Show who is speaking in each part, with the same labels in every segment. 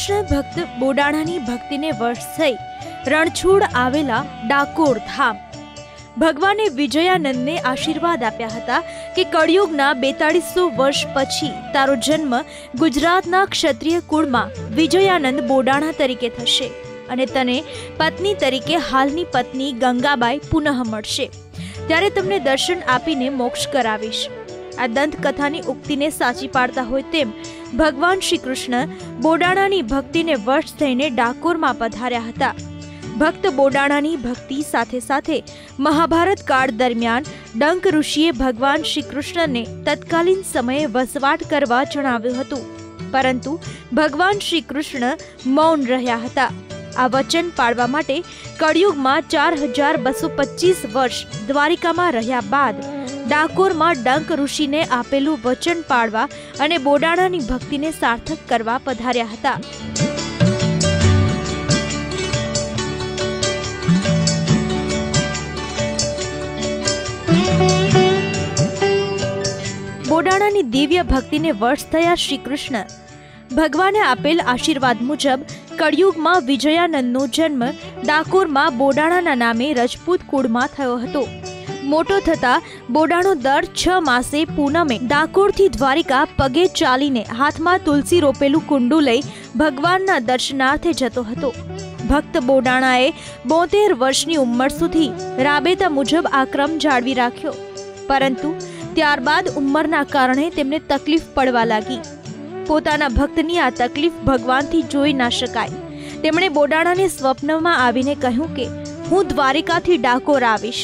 Speaker 1: કૃષ્ણ ભક્ત બોડાણાની ભક્તિને વશ થઈ રણછોડ આવેલા ડાકોર ધામ ભગવાને વિજયાનંદને આશીર્વાદ આપ્યા હતા કે કળિયુગના 4200 વર્ષ પછી તારો જન્મ ગુજરાતના ક્ષત્રિય કુળમાં વિજયાનંદ બોડાણા તરીકે થશે અને તને પત્ની તરીકે હાલની પત્ની ગંગાબાઈ પુનઃ મળશે, ત્યારે તમને દર્શન આપીને મોક્ષ કરાવીશ. આ દંતકથાની ઉક્તિને સાચી પાડતા હોય તેમ ભગવાન શ્રી કૃષ્ણ બોડાણાની ભક્તિને વશ થઈને ડાકોરમાં પધાર્યા હતા. ભક્ત બોડાણાની ભક્તિ સાથે સાથે મહાભારત કાળ દરમિયાન ડંક ઋષિએ ભગવાન શ્રી કૃષ્ણને તત્કાલીન સમયે વસવાટ કરવા જણાવ્યું હતું, પરંતુ ભગવાન શ્રી કૃષ્ણ મૌન રહ્યા હતા. આ વચન પાળવા માટે કળિયુગમાં 4225 વર્ષ દ્વારિકામાં રહ્યા બાદ ડાકોરમાં ડંક ઋષિને આપેલું વચન પાળવા અને બોડાણાની ભક્તિને સાર્થક કરવા પધાર્યા હતા. બોડાણાની દિવ્ય ભક્તિને વશ થયા શ્રી કૃષ્ણ ભગવાને આપેલ આશીર્વાદ મુજબ કળિયુગમાં વિજયાનંદનો જન્મ ડાકોરમાં બોડાણાના નામે રજપૂત કુળમાં થયો હતો. મોટો થતા બોડાણો દર 6 માસે પૂનમે ડાકોરથી દ્વારિકા પગે ચાલીને હાથમાં તુલસી રોપેલું કુંડું લઈ ભગવાનના દર્શનાર્થે જતો હતો. ભક્ત બોડાણાએ 72 વર્ષની ઉંમર સુધી રાબેતા મુજબ આ ક્રમ જાળવી રાખ્યો, પરંતુ ત્યારબાદ ઉંમરના કારણે તેમને તકલીફ પડવા લાગી. પોતાના ભક્તની આ તકલીફ ભગવાનથી જોઈ ના શકાય. તેમણે બોડાણાને સ્વપ્નમાં આવીને કહ્યું કે હું દ્વારિકાથી ડાકોર આવીશ,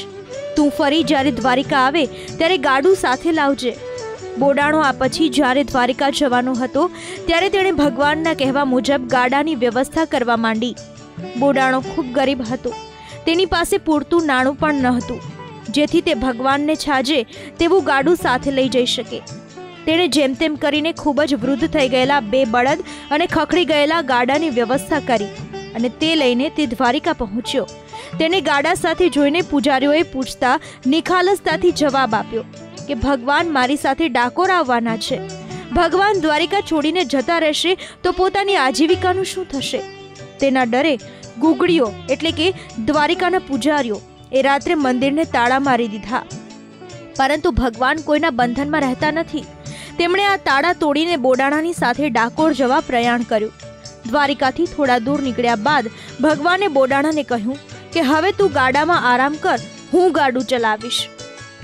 Speaker 1: તું ફરી જ્યારે દ્વારિકા આવે ત્યારે ગાડું સાથે લાવજે. બોડાણો આ પછી જ્યારે દ્વારિકા જવાનો હતો ત્યારે તેણે ભગવાનના કહેવા મુજબ ગાડાની વ્યવસ્થા કરવા માંડી. બોડાણો ખૂબ ગરીબ હતો, તેની પાસે પૂરતું નાણું પણ ન હતું જેથી તે ભગવાનને છાજે તેવું ગાડું સાથે લઈ જઈ શકે. તેણે જેમ તેમ કરીને ખૂબ જ વૃદ્ધ થઈ ગયેલા 2 બળદ અને ખખડી ગયેલા ગાડાની વ્યવસ્થા કરી અને તે લઈને તે દ્વારિકા પહોંચ્યો. તેને ગાડા સાથે જોઈને પૂજારીઓએ પૂછતા નિખાલસતાથી જવાબ આપ્યો કે ભગવાન મારી સાથે ડાકોર આવવાના છે. ભગવાન દ્વારિકા છોડીને જતા રહેશે તો પોતાની આજીવિકાનું શું થશે? તેના ડરે ગુગળીઓ એટલે કે દ્વારિકાના પૂજારીઓ એ રાત્રે મંદિરને તાળા મારી દીધા. પરંતુ ભગવાન કોઈના બંધનમાં રહેતા નથી. તેમણે આ તાળા તોડીને બોડાણાની સાથે ડાકોર જવા પ્રયાણ કર્યું. દ્વારિકાથી થોડા દૂર નીકળ્યા બાદ ભગવાને બોડાણાને કહ્યું કે હવે તું ગાડામાં આરામ કર, હું ગાડું ચલાવીશ.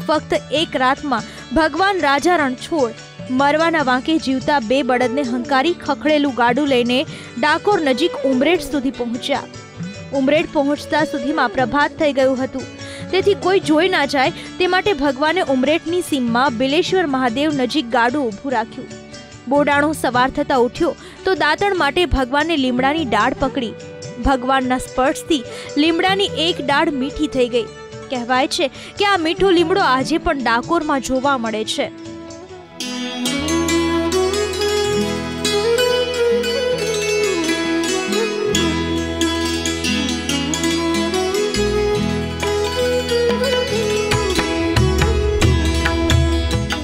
Speaker 1: ફક્ત એક રાતમાં ભગવાન રાજા રણછોડ મરવાના વાંકે જીવતા 2 બળદને હંકારી ખખડેલું ગાડું લઈને ડાકોર નજીક ઉમરેઠ સુધી પહોંચ્યા. ઉમરેઠ પહોંચતા સુધીમાં પ્રભાત થઈ ગયું હતું, તેથી કોઈ જોઈ ના જાય તે માટે ભગવાને ઉમરેઠની સીમમાં બિલેશ્વર મહાદેવ નજીક ગાડું ઊભું રાખ્યું. બોડાણો સવાર થતા ઉઠ્યો તો દાંતણ માટે ભગવાને લીમડાની ડાળ પકડી. ભગવાનના સ્પર્શથી લીમડાની એક ડાળ મીઠી થઈ ગઈ. કહેવાય છે કે આ મીઠો લીમડો આજે પણ ડાકોરમાં જોવા મળે છે.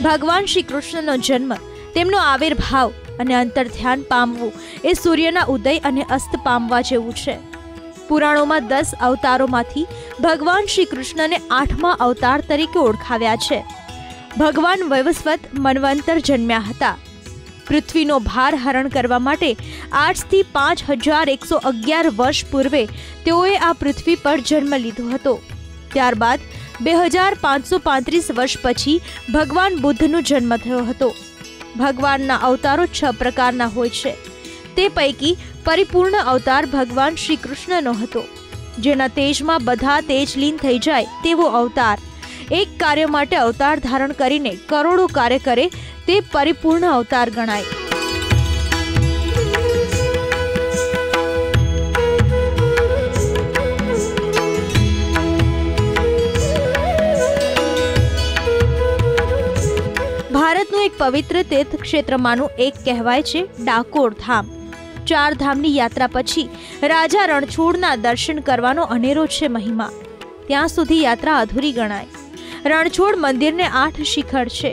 Speaker 1: ભગવાન શ્રી કૃષ્ણનો જન્મ, તેમનો આવિર્ભાવ અને અંતર ધ્યાન પામવું એ સૂર્યના ઉદય અને અસ્ત પામવા જેવું છે. પુરાણોમાં 10 અવતારોમાંથી ભગવાન શ્રી કૃષ્ણને 8મા અવતાર તરીકે ઓળખાવ્યા છે. ભગવાન વૈવસ્વત મન્વંતર જન્મ્યા હતા. પૃથ્વીનો ભાર હરણ કરવા માટે 8 થી 5111 વર્ષ પૂર્વે તેઓએ આ પૃથ્વી પર જન્મ લીધો હતો. ત્યારબાદ 2535 વર્ષ પછી ભગવાન બુદ્ધનો જન્મ થયો હતો. ભગવાનના અવતારો 6 પ્રકારના હોય છે. તે પૈકી પરિપૂર્ણ અવતાર ભગવાન શ્રી કૃષ્ણનો હતો, જેના તેજમાં બધા તેજ લીન થઈ જાય તેવો અવતાર. એક કાર્ય માટે અવતાર ધારણ કરીને કરોડો કાર્ય કરે તે પરિપૂર્ણ અવતાર ગણાય. ભારતનું એક પવિત્ર તીર્થ ક્ષેત્રમાંનું એક કહેવાય છે ડાકોર ધામ. 4 ધામની યાત્રા પછી રાજા રણછોડના દર્શન કરવાનો અનેરો છે મહિમા. ત્યાં સુધી યાત્રા અધૂરી ગણાય. રણછોડ મંદિરને 8 શિખર છે,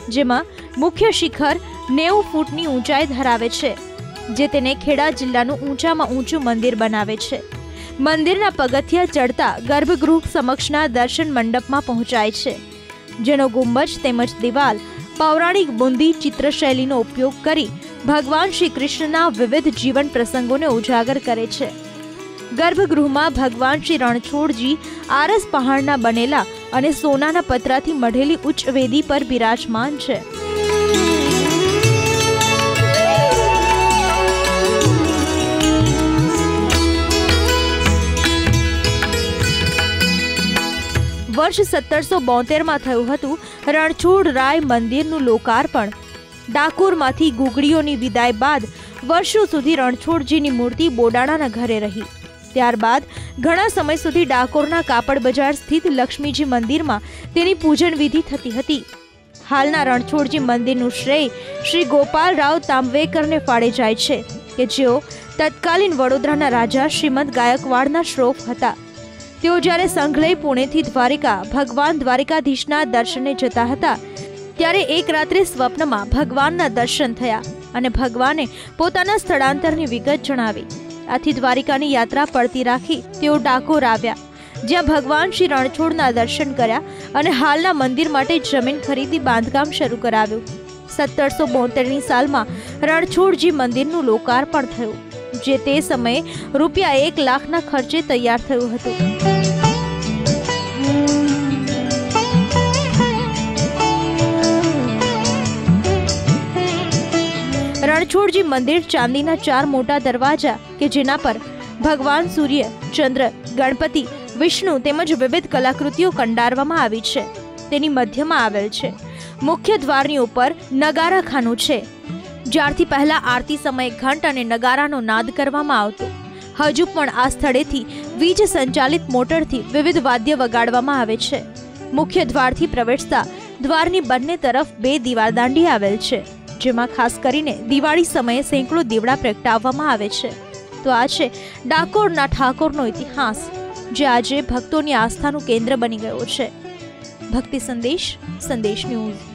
Speaker 1: જેમાં મુખ્ય શિખર 90 ફૂટની ઊંચાઈ ધરાવે છે. જે તેને ખેડા જિલ્લાનું ઊંચામાં ઊંચું મંદિર બનાવે છે. મંદિરના પગથિયા ચડતા ગર્ભગૃહ સમક્ષના દર્શન મંડપમાં પહોંચાય છે, જેનો ગુંબજ તેમજ દિવાલ પૌરાણિક બુંદી ચિત્રશૈલીનો ઉપયોગ કરી ભગવાન શ્રી કૃષ્ણના વિવિધ જીવન પ્રસંગોને ઉજાગર કરે છે. ગર્ભગૃહમાં ભગવાન શ્રી રણછોડજી આરસ પહાડના બનેલા અને સોનાના પતરાથી મઢેલી ઉચ્ચ વેદી પર બિરાજમાન છે. વર્ષ 1772 થયું હતું રણછોડરાય મંદિરનું લોકાર્પણ. ડાકોરમાંથી ગુગળીઓની વિદાય બાદ વર્ષો સુધી રણછોડજીની મૂર્તિ બોડાણાના ઘરે રહી. ત્યારબાદ ઘણા સમય સુધી ડાકોરના કાપડ બજાર સ્થિત લક્ષ્મીજી મંદિરમાં તેની પૂજન વિધિ થતી હતી. હાલના રણછોડજી મંદિરનું શ્રેય શ્રી ગોપાલરાવ તાંબવેકરને ફાળે જાય છે, કે જેઓ તત્કાલીન વડોદરાના રાજા શ્રીમંત ગાયકવાડના શ્રોફ હતા. તેઓ જ્યારે સંઘલઈ પુણેથી દ્વારિકા ભગવાન દ્વારિકાધીશના દર્શને જતા હતા, ત્યારે એક રાત્રે સ્વપ્નમાં ભગવાનના દર્શન થયા અને ભગવાને પોતાના સ્થળાંતરની વિગત જણાવી. આથી દ્વારિકાની યાત્રા પડતી રાખી તેઓ ડાકોર આવ્યા, જ્યાં ભગવાન શ્રી રણછોડના દર્શન કર્યા અને હાલના મંદિર માટે જમીન ખરીદી બાંધકામ શરૂ કરાવ્યું. 1772ની સાલમાં રણછોડજી મંદિરનું લોકાર્પણ થયું, જે તે સમયે રૂપિયા 1 લાખના ખર્ચે તૈયાર થયું હતું. રણછોડજી મંદિર ચાંદીના 4 મોટા દરવાજા કે જેના પર ભગવાન સૂર્ય, ચંદ્ર, ગણપતિ, વિષ્ણુ તેમજ વિવિધ કલાકૃતિઓ કંડારવામાં આવી છે, તેની મધ્યમાં આવેલ છે. મુખ્ય દ્વારની ઉપર નગારાખાનું છે, જ્યારથી પહેલા આરતી સમયે ઘંટ અને નગારાનો નાદ કરવામાં આવતો. હજુ પણ આ સ્થળેથી વીજ સંચાલિત મોટરથી વિવિધ વાદ્ય વગાડવામાં આવે છે. મુખ્ય દ્વારથી પ્રવેશતા દ્વારની બંને તરફ 2 દીવાદાંડી આવેલ છે, જેમાં ખાસ કરીને દિવાળી સમયે સેંકડો દીવડા પ્રગટાવવામાં આવે છે. તો આ છે ડાકોરના ઠાકોરનો ઇતિહાસ, જે આજે ભક્તોની આસ્થાનું કેન્દ્ર બની ગયો છે. ભક્તિ સંદેશ, સંદેશ ન્યૂઝ.